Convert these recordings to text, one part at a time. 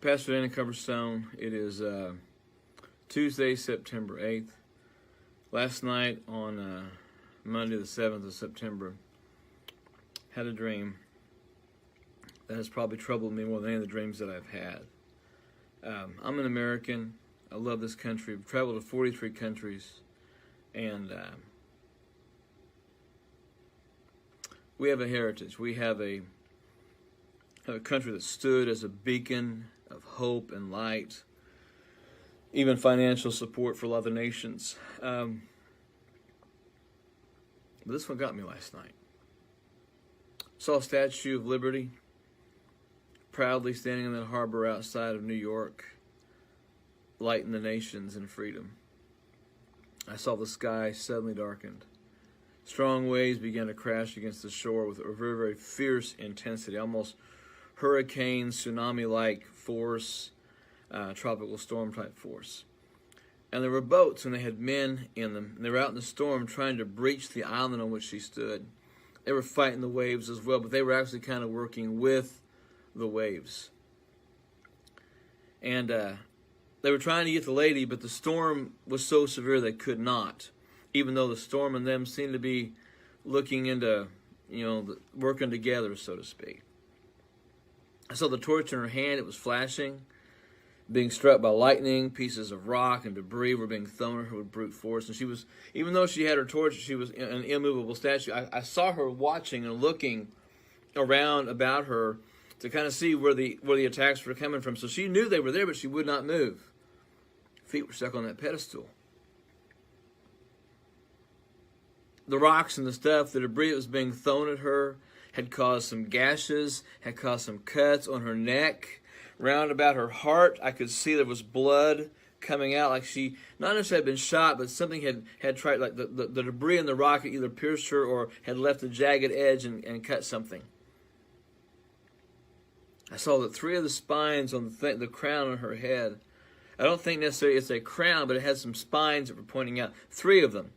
Pastor Dana Coverstone. It is Tuesday, September 8th. Last night on Monday the 7th of September, had a dream that has probably troubled me more than any of the dreams that I've had. I'm an American. I love this country. I've traveled to 43 countries, and we have a heritage. We have a country that stood as a beacon of hope and light, even financial support for other nations. But this one got me last night. Saw a Statue of Liberty proudly standing in the harbor outside of New York, lighting the nations in freedom. I saw the sky suddenly darkened. Strong waves began to crash against the shore with a very, very fierce intensity, almost hurricane, tsunami-like force, tropical storm-type force. And there were boats, and they had men in them. And they were out in the storm trying to breach the island on which she stood. They were fighting the waves as well, but they were actually kind of working with the waves. And they were trying to get the lady, but the storm was so severe they could not, even though the storm and them seemed to be looking into, working together, so to speak. I saw the torch in her hand. It was flashing, being struck by lightning. Pieces of rock and debris were being thrown at her with brute force. And she was, even though she had her torch, she was an immovable statue. I saw her watching and looking around about her to kind of see where the attacks were coming from. So she knew they were there, but she would not move. Feet were stuck on that pedestal. The rocks and the stuff, the debris that was being thrown at her, had caused some gashes, had caused some cuts on her neck. Round about her heart, I could see there was blood coming out, like she not necessarily had been shot, but something had tried, like the debris in the rock had either pierced her or had left a jagged edge and cut something. I saw that 3 of the spines on the crown on her head, I don't think necessarily it's a crown, but it had some spines that were pointing out. 3 of them.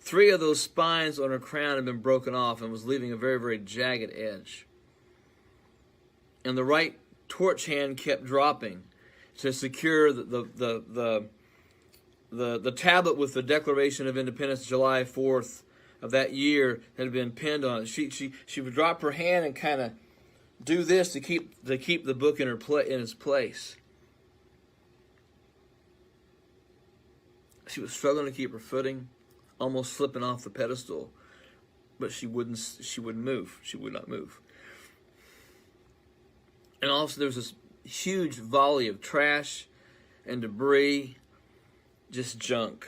3 of those spines on her crown had been broken off and was leaving a very, very jagged edge. And the right torch hand kept dropping to secure the tablet with the Declaration of Independence, July 4th of that year, that had been pinned on it. She would drop her hand and kind of do this to keep the book in its place. She was struggling to keep her footing, almost slipping off the pedestal, but she wouldn't move. She would not move. And also there was this huge volley of trash and debris, just junk,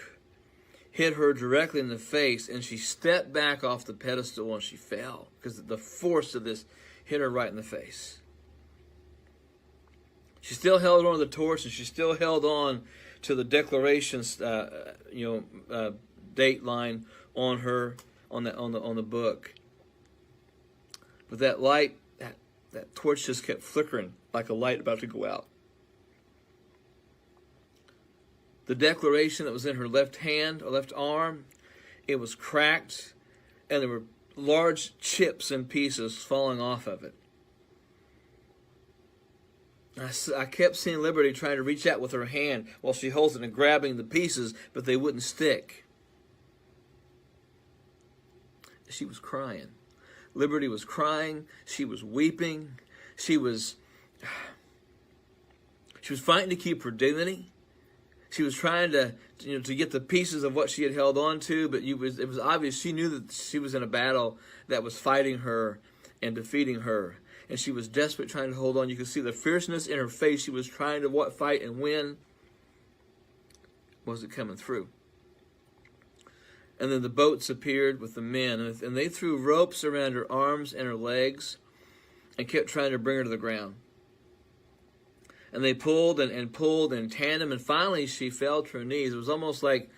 hit her directly in the face, and she stepped back off the pedestal and she fell because the force of this hit her right in the face. She still held on to the torch, and she still held on to the Declaration's date line on the book. But that light, that torch just kept flickering like a light about to go out. The Declaration that was in her left hand or left arm, it was cracked, and there were large chips and pieces falling off of it. I kept seeing Liberty trying to reach out with her hand while she holds it and grabbing the pieces, but they wouldn't stick. She was crying. Liberty was crying. She was weeping. She was fighting to keep her dignity. She was trying to get the pieces of what she had held on to, but it was obvious she knew that she was in a battle that was fighting her and defeating her. And she was desperate, trying to hold on. You could see the fierceness in her face. She was trying to fight and win. Wasn't coming through. And then the boats appeared with the men, and they threw ropes around her arms and her legs and kept trying to bring her to the ground. And they pulled and pulled in tandem, and finally she fell to her knees. It was almost like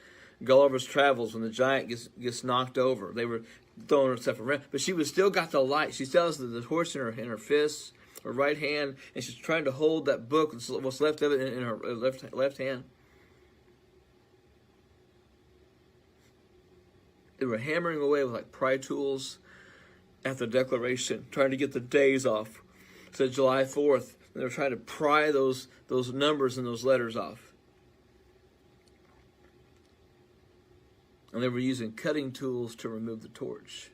Gulliver's Travels when the giant gets knocked over. They were throwing herself around, but she was still got the light. She still has the torch in her fists, her right hand, and she's trying to hold that book, what's left of it, in her left hand. They were hammering away with like pry tools at the Declaration, trying to get the days off. It said July 4th. They were trying to pry those numbers and those letters off. And they were using cutting tools to remove the torch.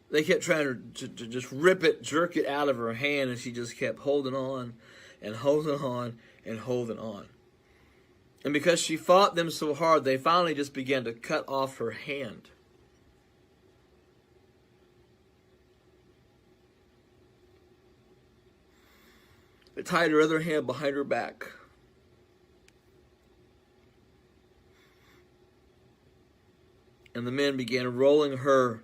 They kept trying to just rip it, jerk it out of her hand, and she just kept holding on and holding on and holding on. And because she fought them so hard, they finally just began to cut off her hand. They tied her other hand behind her back. And the men began rolling her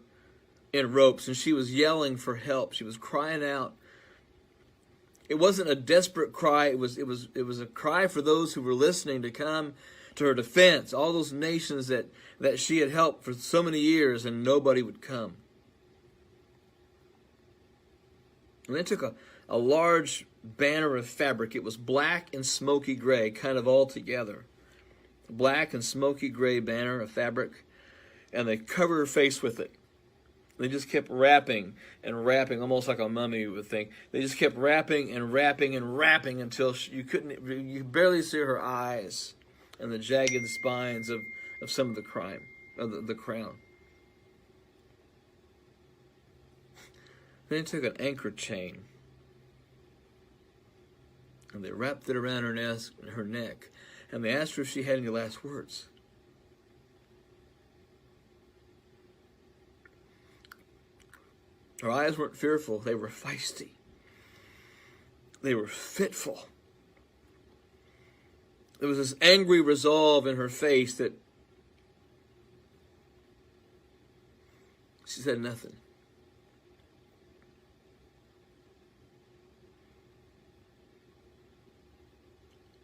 in ropes, and she was yelling for help. She was crying out. It wasn't a desperate cry. It was a cry for those who were listening to come to her defense. All those nations that she had helped for so many years, and nobody would come. And they took a large banner of fabric. It was black and smoky gray, kind of all together. Black and smoky gray banner of fabric. And they covered her face with it. They just kept wrapping and wrapping, almost like a mummy would think. They just kept wrapping and wrapping and wrapping until you could barely see her eyes and the jagged spines of some of the the crown. Then they took an anchor chain and they wrapped it around her neck, and they asked her if she had any last words. Her eyes weren't fearful, they were feisty. They were fitful. There was this angry resolve in her face that she said nothing.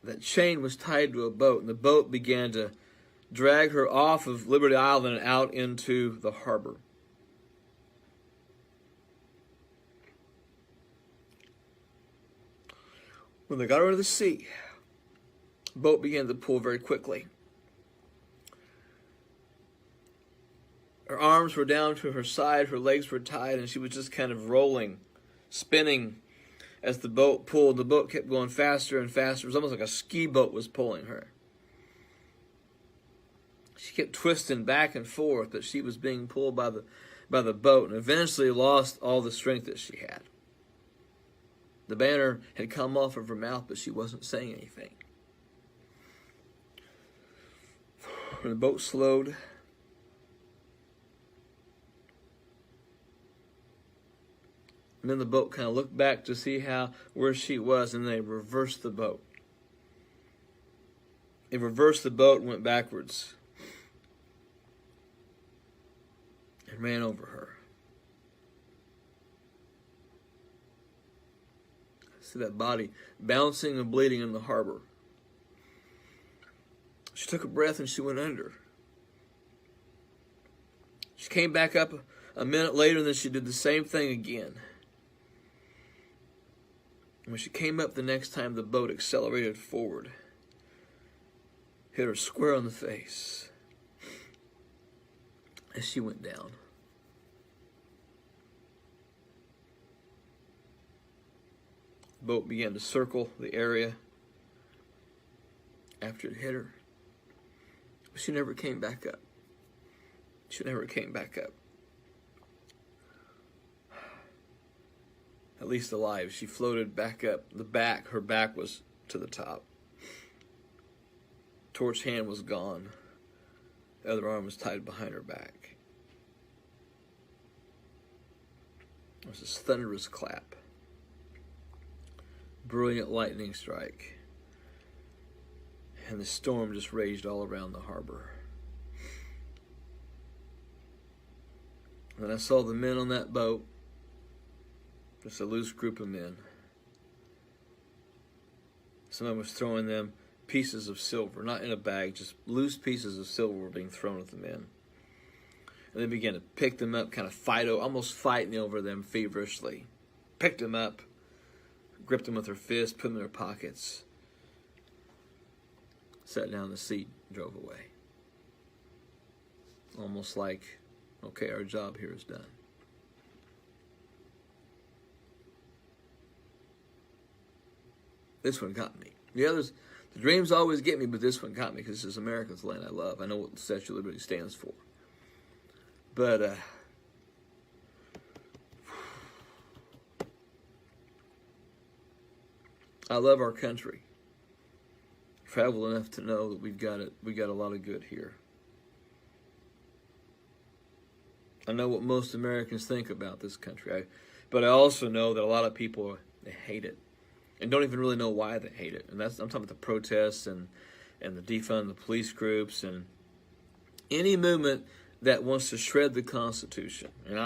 That chain was tied to a boat, and the boat began to drag her off of Liberty Island and out into the harbor. When they got her to the sea, the boat began to pull very quickly. Her arms were down to her side, her legs were tied, and she was just kind of rolling, spinning as the boat pulled. The boat kept going faster and faster. It was almost like a ski boat was pulling her. She kept twisting back and forth, but she was being pulled by the boat, and eventually lost all the strength that she had. The banner had come off of her mouth, but she wasn't saying anything. When the boat slowed, and then the boat kind of looked back to see where she was, and they reversed the boat. They reversed the boat and went backwards and ran over her. See that body bouncing and bleeding in the harbor. She took a breath and she went under. She came back up a minute later, and then she did the same thing again. And when she came up the next time, the boat accelerated forward, hit her square on the face as she went down. The boat began to circle the area after it hit her. But she never came back up. She never came back up. At least alive. She floated back up. Her back was to the top. Torch hand was gone. The other arm was tied behind her back. There was this thunderous clap. Brilliant lightning strike, and the storm just raged all around the harbor. And then I saw the men on that boat, just a loose group of men. Someone was throwing them pieces of silver, not in a bag, just loose pieces of silver were being thrown at the men. And they began to pick them up, kind of almost fighting over them feverishly. Picked them up, gripped them with her fist, put them in their pockets, sat down in the seat, drove away. Almost like, okay, our job here is done. This one got me. The others, the dreams always get me, but this one got me because this is America's land I love. I know what the Statue of Liberty stands for. But I love our country. Travel enough to know that we got a lot of good here. I know what most Americans think about this country, but I also know that a lot of people, they hate it, and don't even really know why they hate it. And I'm talking about the protests and the defund the police groups and any movement that wants to shred the Constitution. And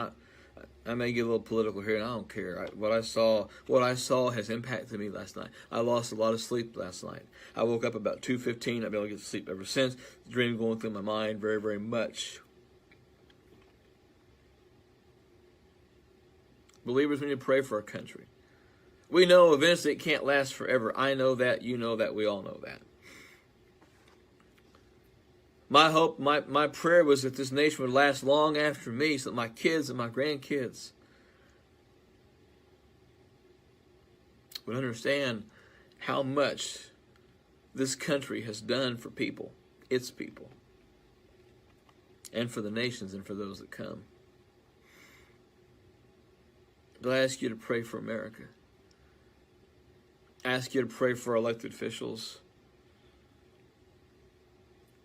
I may get a little political here, and I don't care. What I saw has impacted me last night. I lost a lot of sleep last night. I woke up about 2:15. I've been able to get to sleep ever since. The dream going through my mind very, very much. Believers, we need to pray for our country. We know eventually it can't last forever. I know that. You know that. We all know that. My hope, my prayer was that this nation would last long after me so that my kids and my grandkids would understand how much this country has done for people, its people, and for the nations and for those that come. But I ask you to pray for America. I ask you to pray for our elected officials.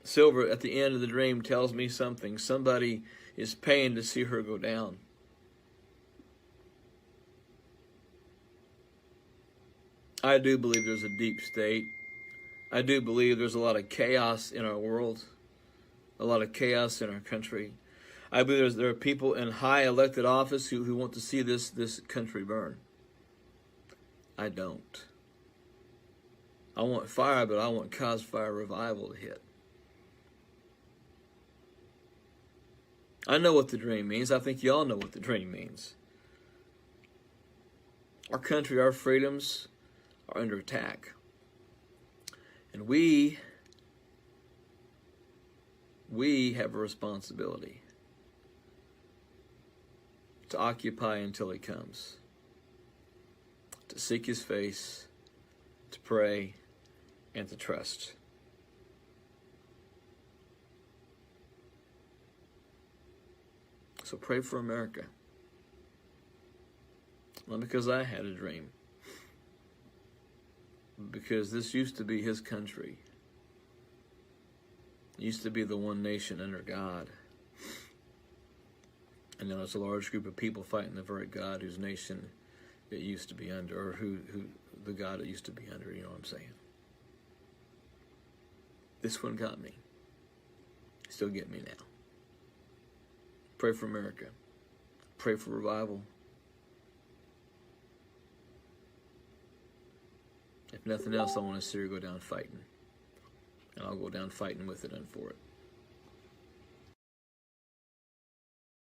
Silver, at the end of the dream, tells me something. Somebody is paying to see her go down. I do believe there's a deep state. I do believe there's a lot of chaos in our world, a lot of chaos in our country. I believe there are people in high elected office who want to see this country burn. I don't. I want fire, but I want cause fire revival to hit. I know what the dream means. I think you all know what the dream means. Our country, our freedoms are under attack. And we have a responsibility to occupy until he comes, to seek his face, to pray, and to trust. So pray for America. Not because I had a dream, because this used to be his country. It used to be the one nation under God. And now it's a large group of people fighting the very God whose nation it used to be under, or who the God it used to be under, you know what I'm saying? This one got me. Still get me now. Pray for America. Pray for revival. If nothing else, I want to see her go down fighting. And I'll go down fighting with it and for it.